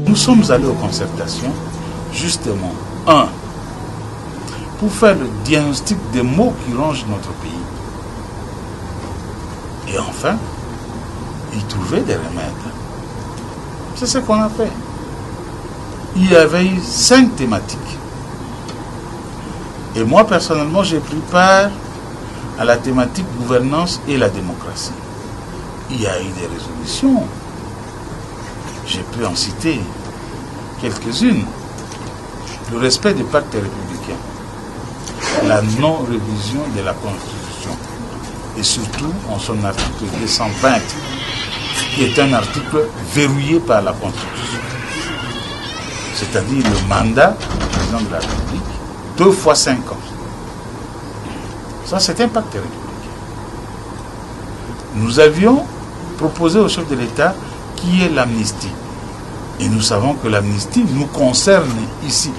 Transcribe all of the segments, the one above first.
Nous sommes allés aux concertations, justement, pour faire le diagnostic des maux qui rongent notre pays. Et enfin, y trouver des remèdes. C'est ce qu'on a fait. Il y avait eu 5 thématiques. Et moi, personnellement, j'ai pris part à la thématique gouvernance et la démocratie. Il y a eu des résolutions. J'ai pu en citer quelques-unes. Le respect des pactes républicains, la non-révision de la Constitution, et surtout en son article 220, qui est un article verrouillé par la Constitution. C'est-à-dire le mandat du président de la République, 2 fois 5 ans. Ça, c'est un pacte républicain. Nous avions proposé au chef de l'État qui est l'amnistie. Et nous savons que l'amnistie nous concerne ici,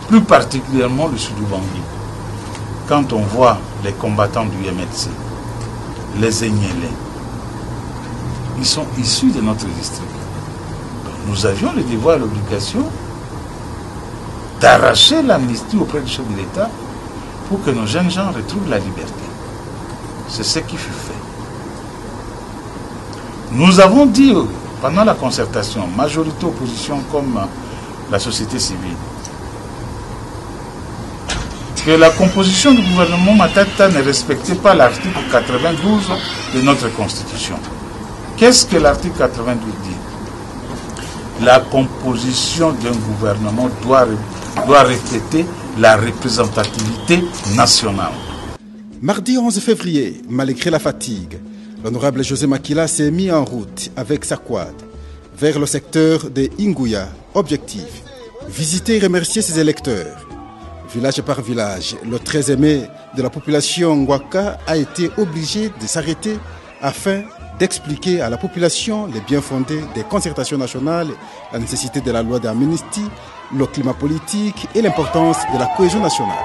plus particulièrement le Sud-Bangui. Quand on voit les combattants du MLC, les Egnélés, ils sont issus de notre district. Donc, nous avions le devoir et l'obligation d'arracher l'amnistie auprès du chef de l'État pour que nos jeunes gens retrouvent la liberté. C'est ce qui fut fait. Nous avons dit pendant la concertation, majorité opposition comme la société civile, que la composition du gouvernement Matata ne respectait pas l'article 92 de notre Constitution. Qu'est-ce que l'article 92 dit? La composition d'un gouvernement doit refléter la représentativité nationale. Mardi 11 février, malgré la fatigue, l'honorable José Makila s'est mis en route avec sa quad vers le secteur de Ingouya. Objectif, visiter et remercier ses électeurs. Village par village, le très aimé de la population Ngwaka a été obligé de s'arrêter afin d'expliquer à la population les biens fondés des concertations nationales, la nécessité de la loi d'amnistie, le climat politique et l'importance de la cohésion nationale.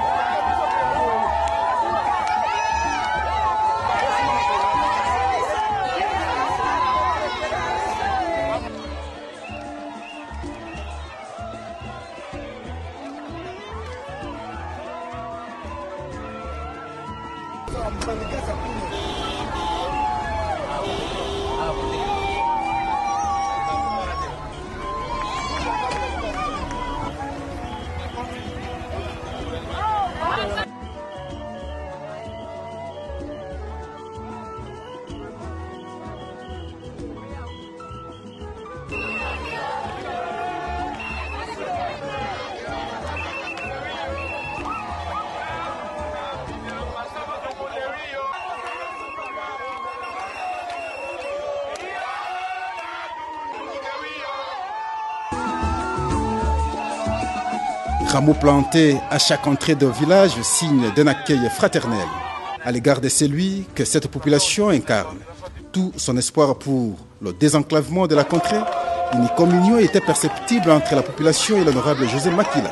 Rameaux plantés à chaque entrée de village, signe d'un accueil fraternel à l'égard de celui que cette population incarne. Tout son espoir pour le désenclavement de la contrée, une communion était perceptible entre la population et l'honorable José Makila.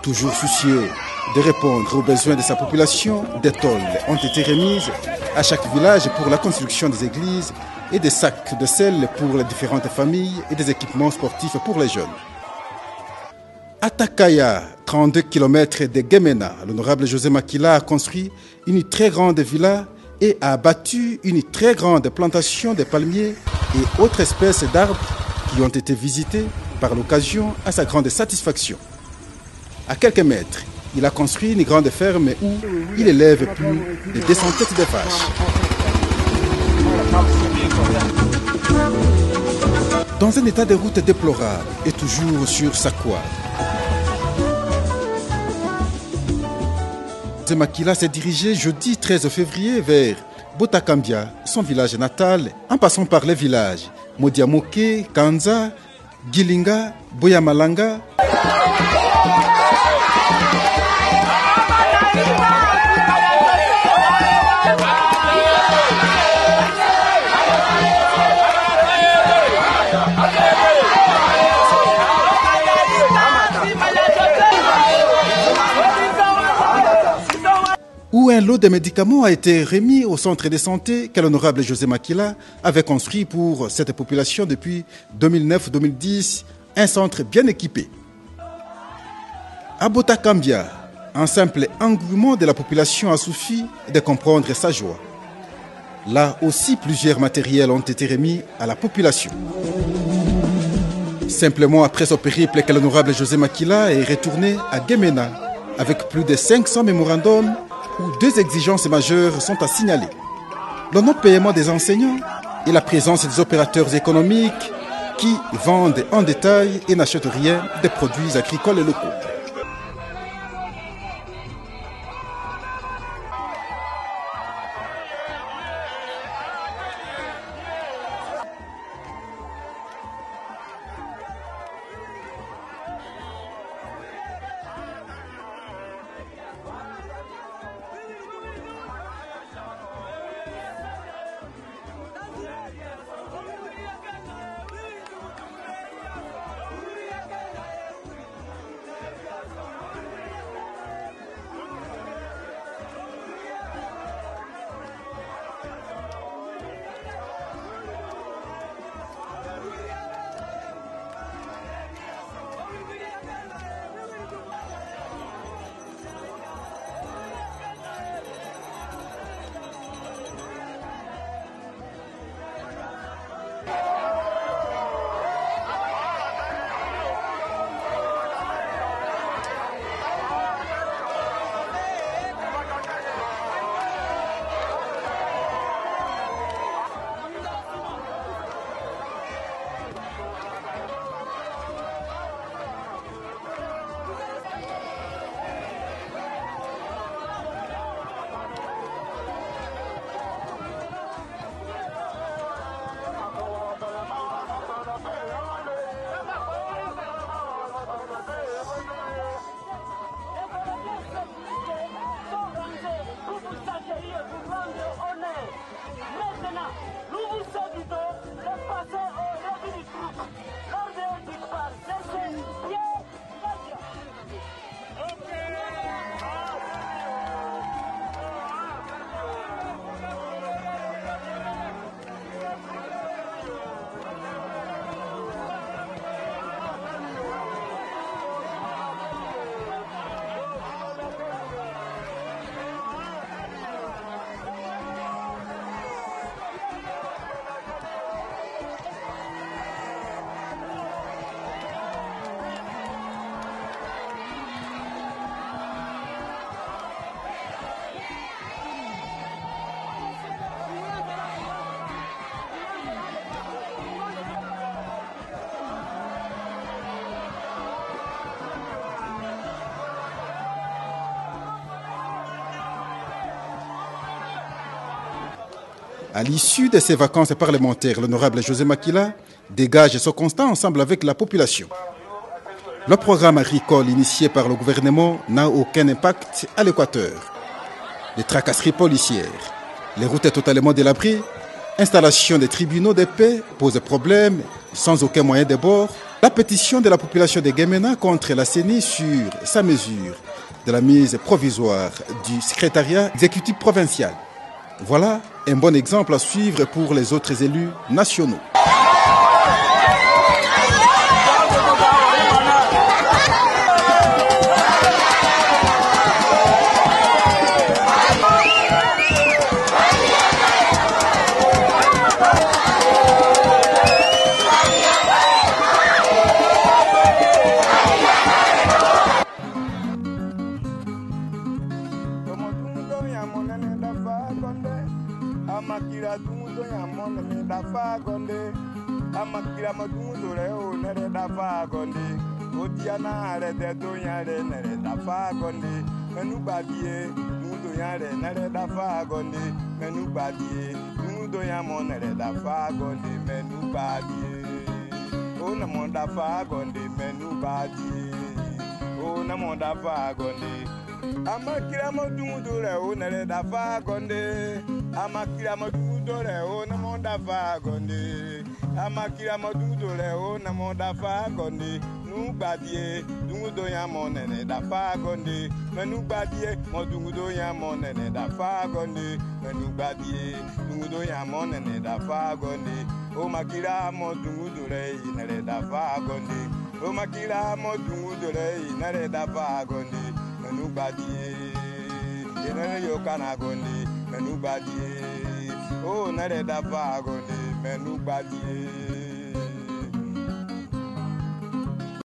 Toujours soucieux de répondre aux besoins de sa population, des tôles ont été remises à chaque village pour la construction des églises et des sacs de sel pour les différentes familles et des équipements sportifs pour les jeunes. À Takaya, 32 km de Gemena, l'honorable José Makila a construit une très grande villa et a abattu une très grande plantation de palmiers et autres espèces d'arbres qui ont été visités par l'occasion à sa grande satisfaction. À quelques mètres, il a construit une grande ferme où il élève plus de 200 têtes de vaches. Dans un état de route déplorable et toujours sur sa quad, José Makila s'est dirigé jeudi 13 février vers Botakambia, son village natal, en passant par les villages Modiamoke, Kanza, Gilinga, Boyamalanga, où un Un lot de médicaments a été remis au centre de santé que l'honorable José Makila avait construit pour cette population depuis 2009-2010, un centre bien équipé. À Botakambia, un simple engouement de la population a suffi de comprendre sa joie. Là aussi, plusieurs matériels ont été remis à la population. Simplement après ce périple que l'honorable José Makila est retourné à Gemena avec plus de 500 mémorandums où 2 exigences majeures sont à signaler. Le non-paiement des enseignants et la présence des opérateurs économiques qui vendent en détail et n'achètent rien des produits agricoles et locaux. À l'issue de ces vacances parlementaires, l'honorable José Makila dégage ce constat ensemble avec la population. Le programme agricole initié par le gouvernement n'a aucun impact à l'Équateur. Les tracasseries policières, les routes totalement délabrées, installation des tribunaux de paix posent problème sans aucun moyen de bord. La pétition de la population de Gemena contre la CENI sur sa mesure de la mise provisoire du secrétariat exécutif provincial. Voilà un bon exemple à suivre pour les autres élus nationaux. Amakira madundo leo nere dafa gondi Otiana arete to yare nere dafa gondi Menu badie nudo yare nere dafa gondi Menu badie nudo yamo nere dafa gondi Menu badie O namo dafa gondi menu badie O namo dafa gondi Amakira madundo leo nere dafa gondi Amakira madundo leo namo dafa gondi amakira modungudo le o na mo da fa gonde nu gbadie dungudo ya mo nene da fa gonde menu gbadie modungudo ya mo nene da fa gonde menu gbadie dungudo ya mo nene da fa gonde o makira modungudo le nene da fa gonde o makira modungudo le nene da fa gonde menu gbadie nene yo kana gonde menu gbadie o nene da fa gonde menu gbadie